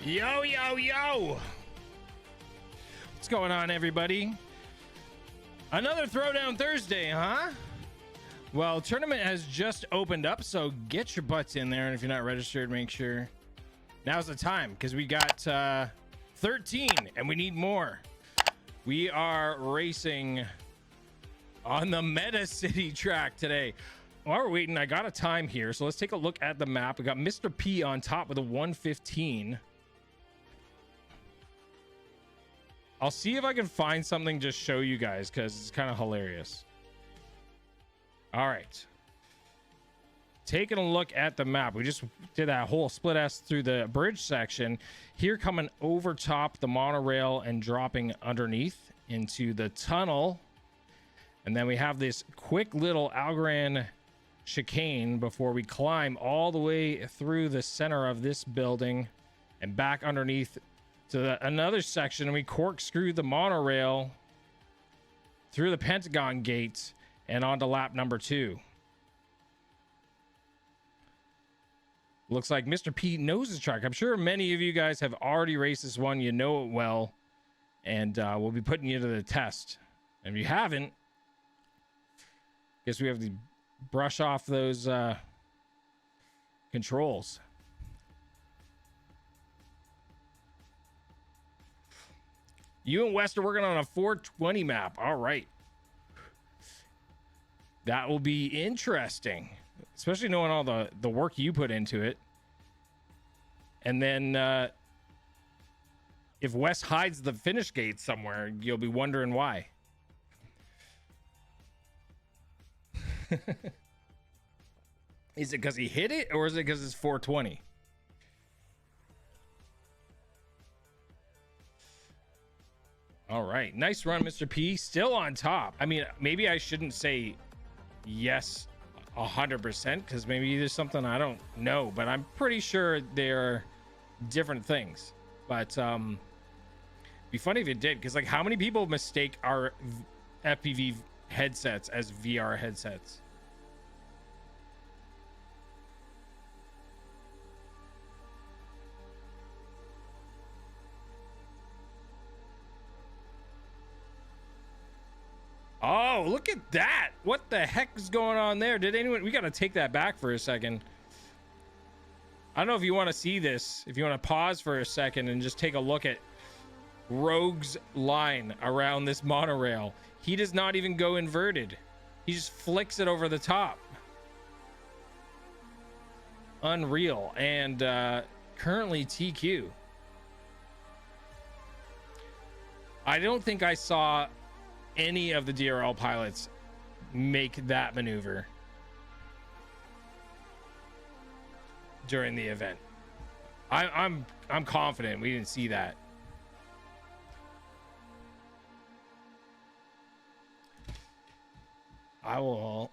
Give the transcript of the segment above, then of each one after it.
Yo, yo, yo. What's going on, everybody? Another Throwdown Thursday, huh? Well, tournament has just opened up, so get your butts in there. And if you're not registered, make sure now's the time, because we got 13 and we need more. We are racing on the Meta City track today. While we're waiting, I got a time here, so let's take a look at the map. We got Mr. P on top with a 1:15. I'll see if I can find something to show you guys, because it's kind of hilarious. All right. Taking a look at the map. We just did that whole split S through the bridge section. Here coming over top the monorail and dropping underneath into the tunnel. And then we have this quick little Algorand chicane before we climb all the way through the center of this building and back underneath to another section, and we corkscrew the monorail through the Pentagon gate and onto lap number 2. Looks like Mr. P knows his track. I'm sure many of you guys have already raced this one. You know it well, and we'll be putting you to the test. And if you haven't, guess we have to brush off those controls. You and West are working on a 420 map. All right. That will be interesting, especially knowing all the work you put into it. And then if West hides the finish gate somewhere, you'll be wondering why. Is it because he hit it, or is it because it's 420? All right, nice run, Mr. P. Still on top. I mean, maybe I shouldn't say yes 100%, because maybe there's something I don't know, but I'm pretty sure they're different things. But be funny if it did, because like, how many people mistake our FPV headsets as VR headsets? Oh, look at that. What the heck is going on there? Did anyone... We got to take that back for a second. I don't know if you want to see this. If you want to pause for a second and just take a look at Rogue's line around this monorail. He does not even go inverted. He just flicks it over the top. Unreal. And currently TQ. I don't think I saw any of the DRL pilots make that maneuver during the event. I'm confident we didn't see that. I will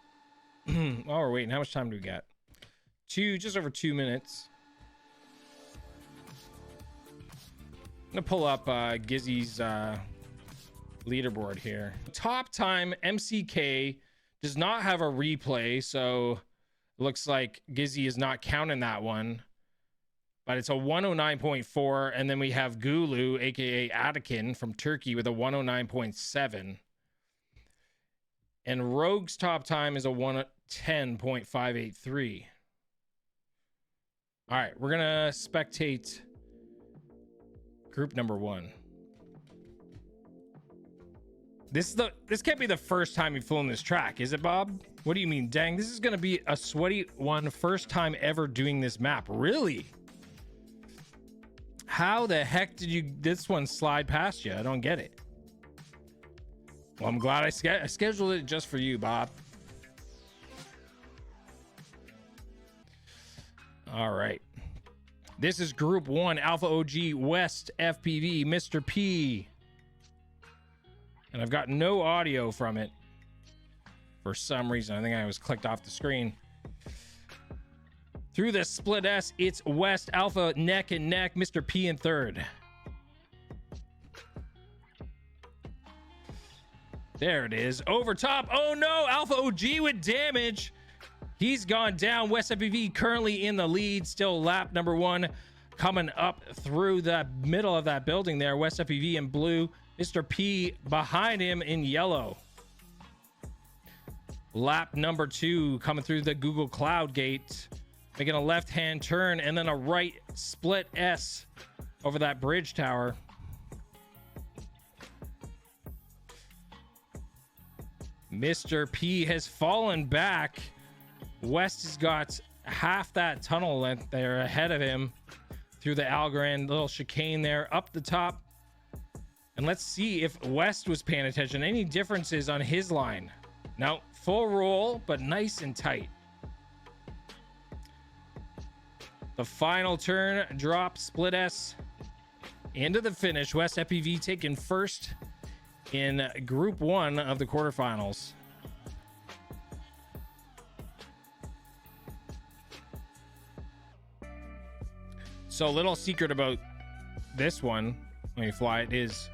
while we're waiting, how much time do we got? Just over 2 minutes. I'm gonna pull up Gizzy's leaderboard here. Top time MCK does not have a replay, so it looks like Gizzy is not counting that one, but it's a 109.4. And then we have Gulu, aka Atakin from Turkey, with a 109.7, and Rogue's top time is a 110.583. All right, we're gonna spectate group number 1. This can't be the first time you've flown this track, is it, Bob? What do you mean? Dang, this is gonna be a sweaty one. First time ever doing this map. Really? How the heck did this one slide past you? I don't get it. Well, I'm glad I scheduled it just for you, Bob. All right. This is Group 1, Alpha OG West FPV, Mr. P. And I've got no audio from it for some reason. I think I was clicked off the screen. Through the split S, it's West Alpha neck and neck, Mr. P in third. There it is. Over top. Oh no, Alpha OG with damage. He's gone down. West FPV currently in the lead. Still lap number 1. coming up through the middle of that building there. West FPV in blue, Mr. P behind him in yellow. Lap number 2 coming through the Google Cloud gate, making a left-hand turn and then a right split S over that bridge tower. Mr. P has fallen back. West has got half that tunnel length there ahead of him through the Algorand little chicane there up the top. And let's see if West was paying attention. Any differences on his line? No, full roll, but nice and tight. The final turn, drop, split S into the finish. West FPV taking first in Group 1 of the quarterfinals. So a little secret about this one, when you fly it, is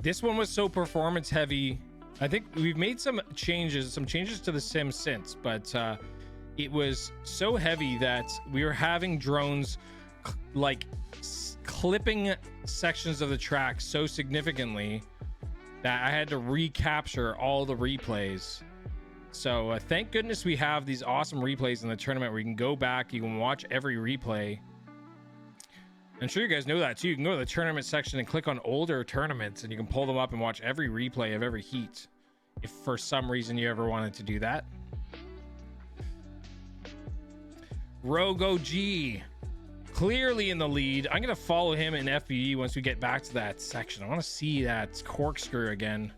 this one was so performance heavy. I think we've made some changes to the sim since, but it was so heavy that we were having drones like clipping sections of the track so significantly that I had to recapture all the replays. So thank goodness we have these awesome replays in the tournament where you can go back, you can watch every replay. I'm sure you guys know that too. You can go to the tournament section and click on older tournaments and you can pull them up and watch every replay of every heat if for some reason you ever wanted to do that. Rogue OG clearly in the lead. I'm gonna follow him in FBE once we get back to that section. I want to see that corkscrew again,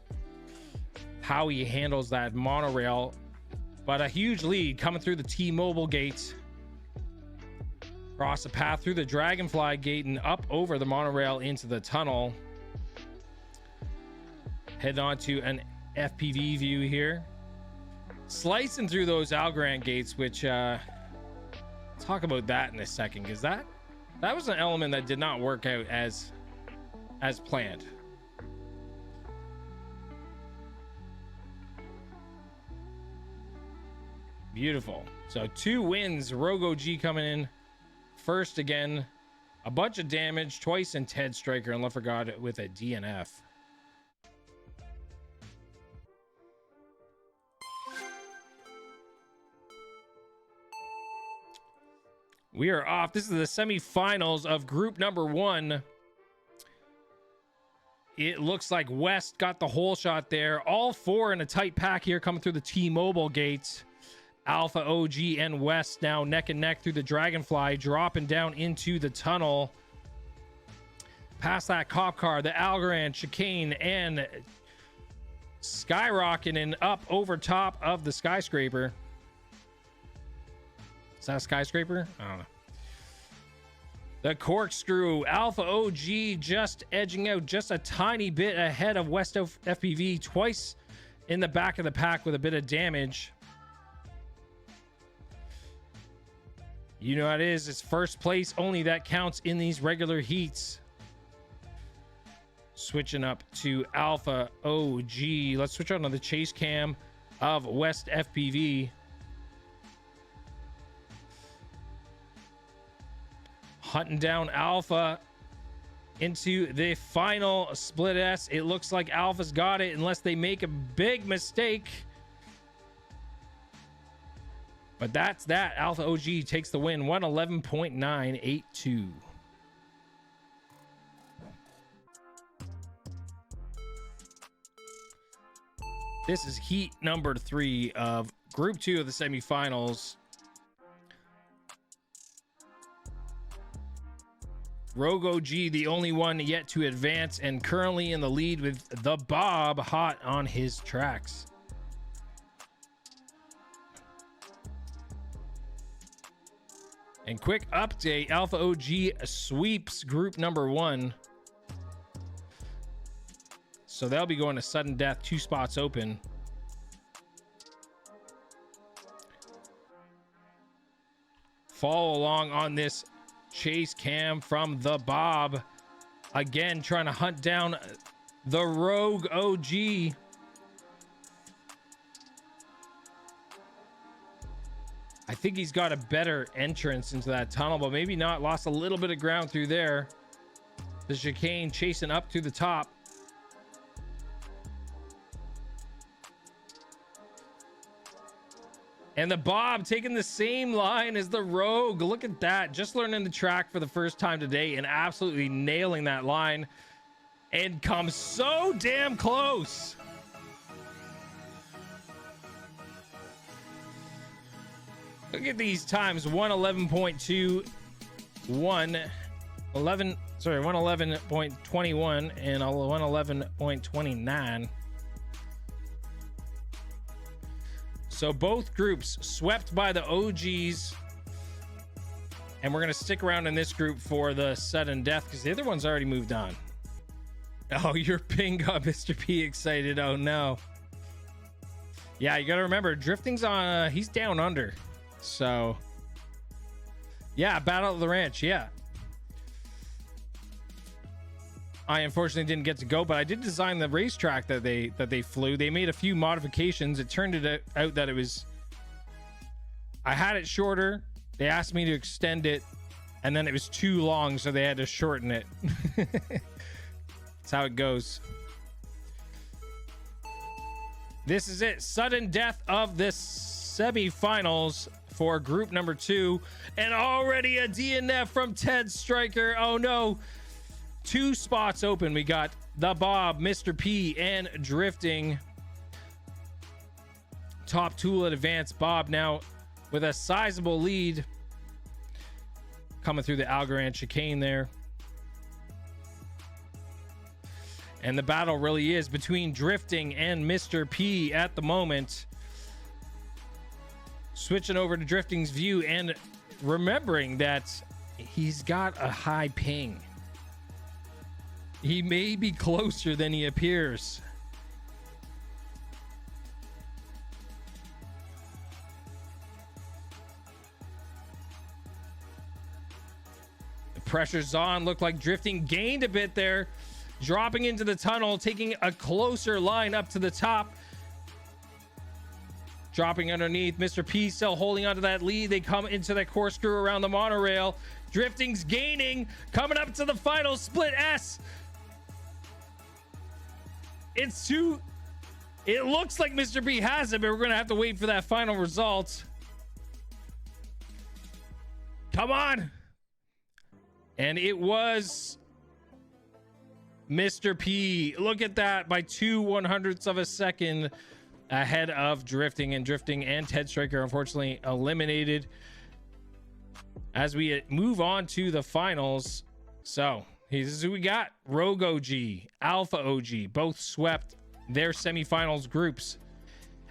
how he handles that monorail. But a huge lead coming through the T-Mobile gate, across the path through the Dragonfly gate and up over the monorail into the tunnel. Heading on to an FPV view here, slicing through those Algorand gates, which talk about that in a second, because that was an element that did not work out as planned. Beautiful. So 2 wins. Rogue OG coming in first again. A bunch of damage twice, and Ted Striker and Leffergod with a DNF. We are off. This is the semifinals of group number 1. It looks like West got the whole shot there. All 4 in a tight pack here coming through the T-Mobile gates. Alpha OG and West now neck and neck through the Dragonfly, dropping down into the tunnel. Past that cop car, the Algorand chicane, and skyrocketing up over top of the skyscraper. Is that a skyscraper? I don't know. The corkscrew, Alpha OG just edging out just a tiny bit ahead of West FPV, twice in the back of the pack with a bit of damage. You know how it is. It's first place only that counts in these regular heats. Switching up to Alpha OG. Let's switch on to the chase cam of West FPV. Hunting down Alpha into the final split S. It looks like Alpha's got it unless they make a big mistake. But that's that. Alpha OG takes the win, 111.982. This is heat number 3 of group 2 of the semifinals. Rogue OG, the only one yet to advance and currently in the lead with the Bob hot on his tracks. And quick update, Alpha OG sweeps group number 1. So they'll be going to sudden death, 2 spots open. Follow along on this chase cam from the Bob. Again, trying to hunt down the Rogue OG. I think he's got a better entrance into that tunnel, but maybe not. Lost a little bit of ground through there. The chicane chasing up to the top. And the Bob taking the same line as the Rogue. Look at that. Just learning the track for the first time today and absolutely nailing that line. And comes so damn close. Look at these times. 111.2, 111.21 and 111.29. So both groups swept by the OGs. And we're going to stick around in this group for the sudden death because the other one's already moved on. Oh, your ping got Mr. P excited. Oh, no. Yeah, you got to remember, drifting's on, he's down under. So, yeah, Battle of the Ranch. Yeah. I unfortunately didn't get to go, but I did design the racetrack that they flew. They made a few modifications. It turned out that it was, I had it shorter. They asked me to extend it, and then it was too long, so they had to shorten it. That's how it goes. This is it. Sudden death of the semifinals for group number 2, and already a DNF from Ted Stryker. Oh no. 2 spots open. We got the Bob, Mr. P, and Drifting. Top tool at advance. Bob now with a sizable lead. Coming through the Algorand chicane there. And the battle really is between Drifting and Mr. P at the moment. Switching over to Drifting's view and remembering that he's got a high ping. He may be closer than he appears. The pressure's on. Looked like Drifting gained a bit there. Dropping into the tunnel, taking a closer line up to the top. Dropping underneath. Mr. P still holding onto that lead. They come into that corkscrew around the monorail. Drifting's gaining. Coming up to the final split S. It's too... It looks like Mr. B has it, but we're going to have to wait for that final result. Come on. And it was Mr. P. Look at that. By 2/100ths of a second ahead of Drifting. And Drifting and Ted Stryker unfortunately eliminated. As we move on to the finals. So... this is who we got. Rogue OG, Alpha OG, both swept their semifinals groups.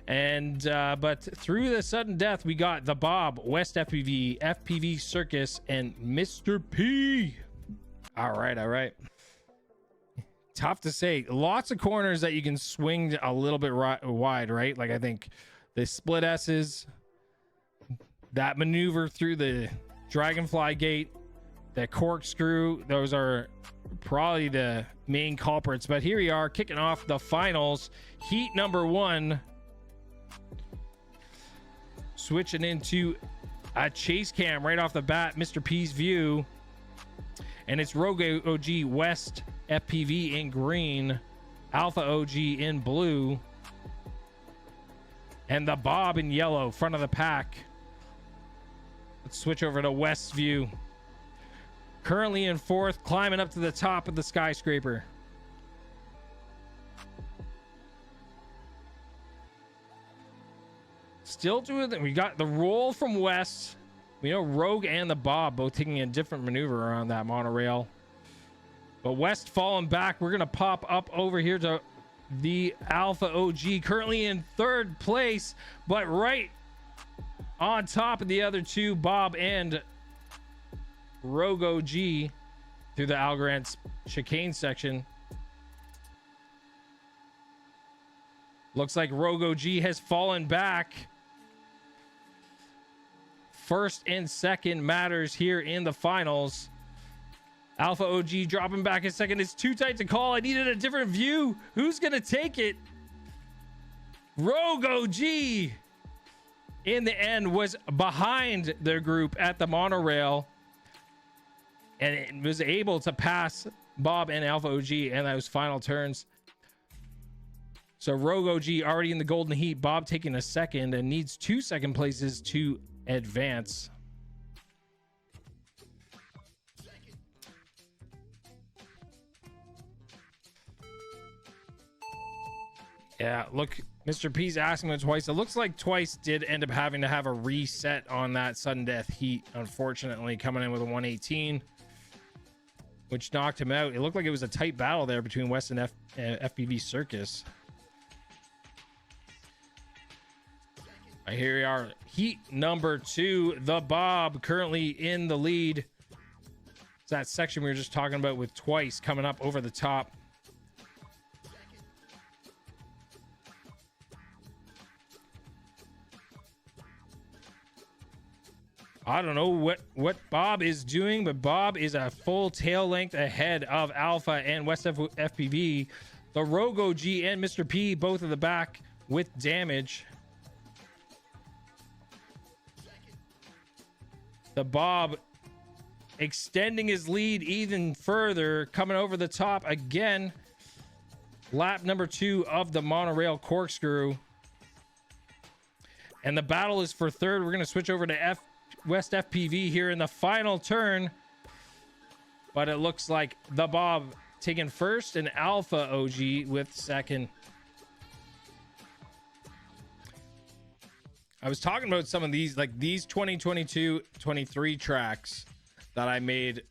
And but through the sudden death, we got the Bob, West FPV, FPV Circus, and Mr. P. All right. Tough to say. Lots of corners that you can swing a little bit wide, right? Like I think the split S's, that maneuver through the Dragonfly Gate, the corkscrew, those are probably the main culprits. But here we are kicking off the finals. Heat number 1. Switching into a chase cam right off the bat. Mr. P's view. And it's Rogue OG West FPV in green. Alpha OG in blue. And the Bob in yellow, front of the pack. Let's switch over to West's view. Currently in 4th, climbing up to the top of the skyscraper. Still doing it. We got the roll from West. We know Rogue and the Bob both taking a different maneuver around that monorail. But West falling back. We're going to pop up over here to the Alpha OG. Currently in 3rd place, but right on top of the other 2, Bob and Rogue OG through the Algorand chicane section. Looks like Rogue OG has fallen back. 1st and 2nd matters here in the finals. Alpha OG dropping back a second. It's too tight to call. I needed a different view. Who's going to take it? Rogue OG. in the end was behind their group at the monorail, and it was able to pass Bob and Alpha OG in those final turns. So Rogue OG already in the golden heat, Bob taking a second and needs 2 second places to advance. Yeah, look, Mr. P's asking it twice. It looks like twice did end up having to have a reset on that sudden death heat, unfortunately, coming in with a 118, which knocked him out. It looked like it was a tight battle there between West and FPV Circus. Here we are, heat number 2. The Bob currently in the lead. It's that section we were just talking about with twice coming up over the top. I don't know what Bob is doing, but Bob is a full tail length ahead of Alpha and West FPV. The Rogue OG and Mr. P both at the back with damage. The Bob extending his lead even further, coming over the top again. Lap number 2 of the monorail corkscrew. And the battle is for third. We're going to switch over to West FPV here in the final turn. But it looks like the Bob taking first and Alpha OG with second. I was talking about some of these, like these 2022-23 tracks that I made.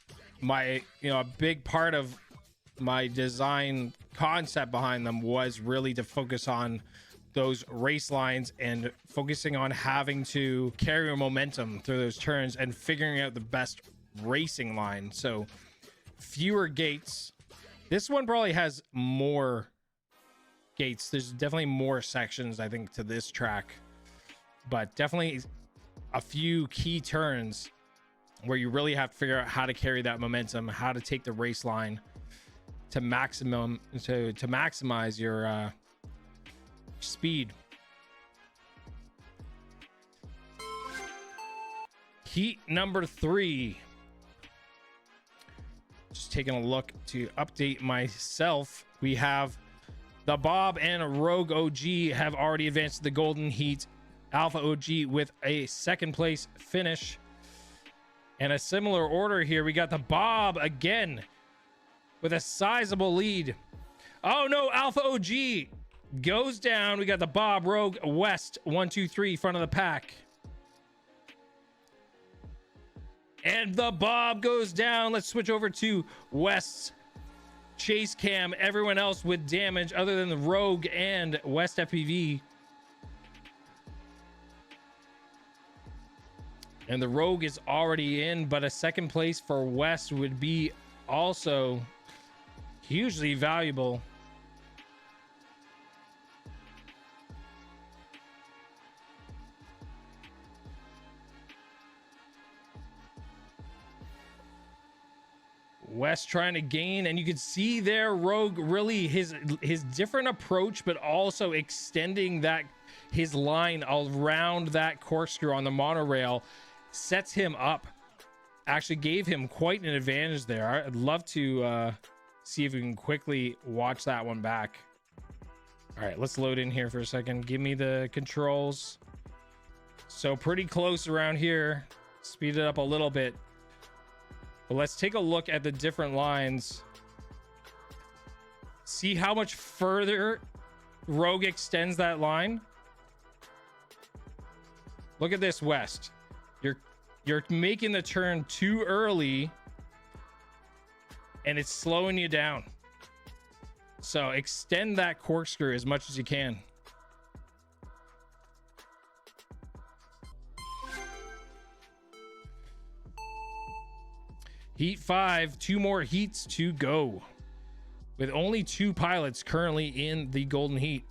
My, a big part of my design concept behind them was really to focus on those race lines and focusing on having to carry momentum through those turns and figuring out the best racing line. So fewer gates. This one probably has more gates. There's definitely more sections, I think, to this track. But definitely a few key turns where you really have to figure out how to carry that momentum, how to take the race line to maximize your speed. Heat number 3. Just taking a look to update myself. We have the Bob and Rogue OG have already advanced to the golden heat. Alpha OG with a second place finish. And a similar order here. We got the Bob again with a sizable lead. Oh no, Alpha OG goes down. We got the Bob, Rogue, West, 1, 2, 3, front of the pack. And the Bob goes down. Let's switch over to West's chase cam. Everyone else with damage other than the Rogue and West FPV. And the Rogue is already in, but a second place for West would be also hugely valuable. West trying to gain, and you can see there Rogue really his different approach, but also extending that his line around that corkscrew on the monorail sets him up, actually gave him quite an advantage there. I'd love to see if we can quickly watch that one back. All right, let's load in here for a second. Give me the controls. So pretty close around here. Speed it up a little bit. But let's take a look at the different lines. See how much further Rogue extends that line. Look at this, West. You're making the turn too early and it's slowing you down. So extend that corkscrew as much as you can. Heat 5, 2 more heats to go, with only 2 pilots currently in the golden heat.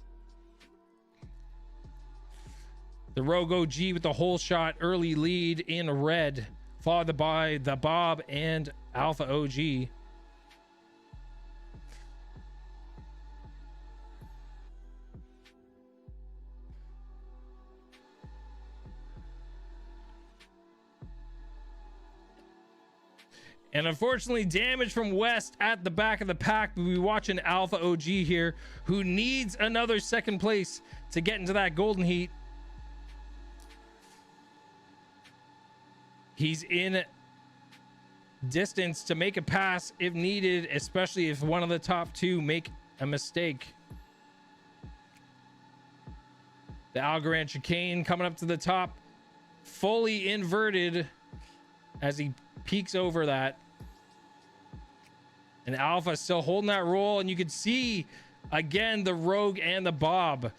The Rogue OG with the whole shot early lead in red, followed by the Bob and Alpha OG. And unfortunately, damage from West at the back of the pack. We'll be watching Alpha OG here, who needs another second place to get into that golden heat. He's in distance to make a pass if needed, especially if one of the top two make a mistake. The Algorand chicane coming up to the top, fully inverted as he peeks over that. And Alpha still holding that roll, and you can see again the Rogue and the Bob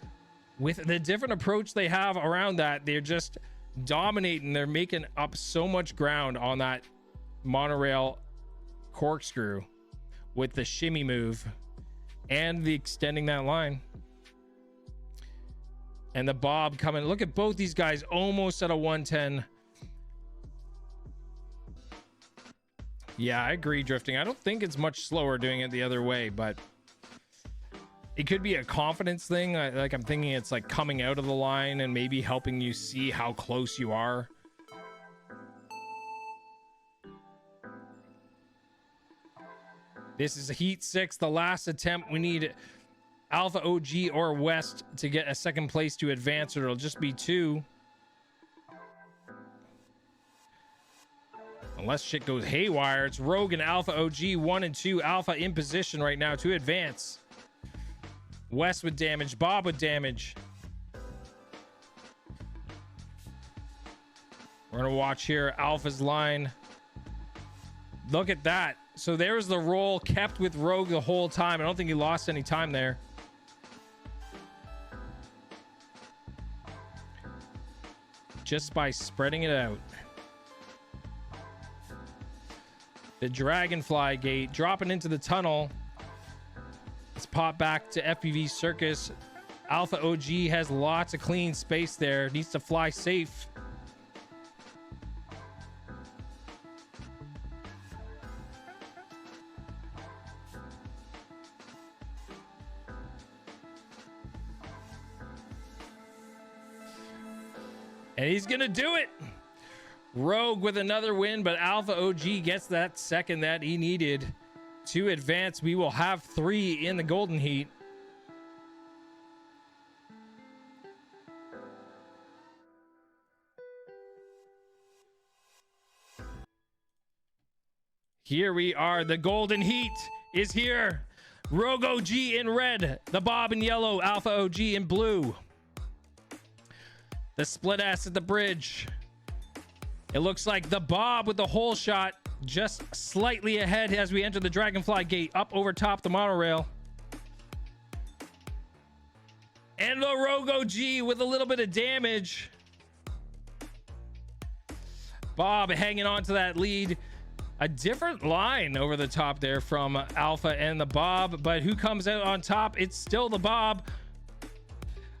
with the different approach they have around that. They're just dominating. They're making up so much ground on that monorail corkscrew with the shimmy move and the extending that line. And the Bob coming. Look at both these guys almost at a 110. Yeah, I agree, drifting. I don't think it's much slower doing it the other way, but it could be a confidence thing. Like, I'm thinking it's like coming out of the line and maybe helping you see how close you are. This is Heat 6, the last attempt. We need Alpha OG or West to get a second place to advance, or it'll just be 2. Unless shit goes haywire. It's Rogue and Alpha OG, 1 and 2. Alpha in position right now to advance. West with damage, Bob with damage. We're gonna watch here Alpha's line. Look at that. So there's the roll kept with Rogue the whole time. I don't think he lost any time there. Just by spreading it out. The Dragonfly gate dropping into the tunnel. Let's pop back to FPV Circus. Alpha OG has lots of clean space there. Needs to fly safe. And he's gonna do it. Rogue with another win, but Alpha OG gets that second that he needed to advance. We will have 3 in the golden heat. Here we are. The golden heat is here. Rogue OG in red, the Bob in yellow, Alpha OG in blue. The split S at the bridge. It looks like the Bob with the hole shot just slightly ahead as we enter the Dragonfly gate up over top the monorail. And the Rogue OG with a little bit of damage. Bob hanging on to that lead. A different line over the top there from Alpha and the Bob, but who comes out on top? It's still the Bob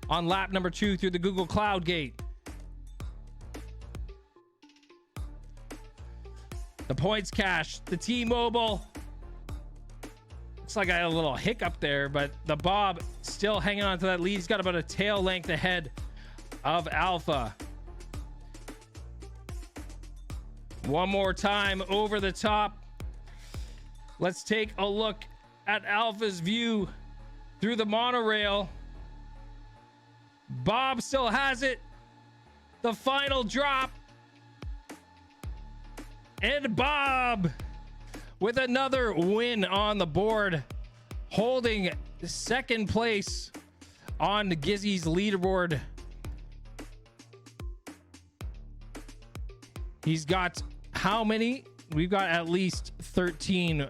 on lap number 2 through the Google Cloud gate. The points cash, the T-Mobile. Looks like I had a little hiccup there, but the Bob still hanging on to that lead. He's got about a tail length ahead of Alpha. One more time over the top. Let's take a look at Alpha's view through the monorail. Bob still has it. The final drop. And Bob with another win on the board, holding second place on Gizzy's leaderboard. He's got how many? We've got at least 13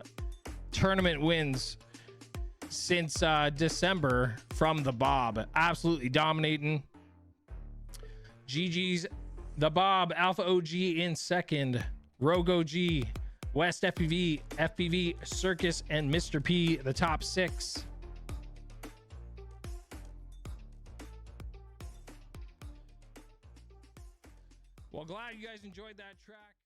tournament wins since December from the Bob. Absolutely dominating. GG's the Bob. Alpha OG in second. Rogue OG, West FPV, FPV Circus, and Mr. P, the top 6. Well, glad you guys enjoyed that track.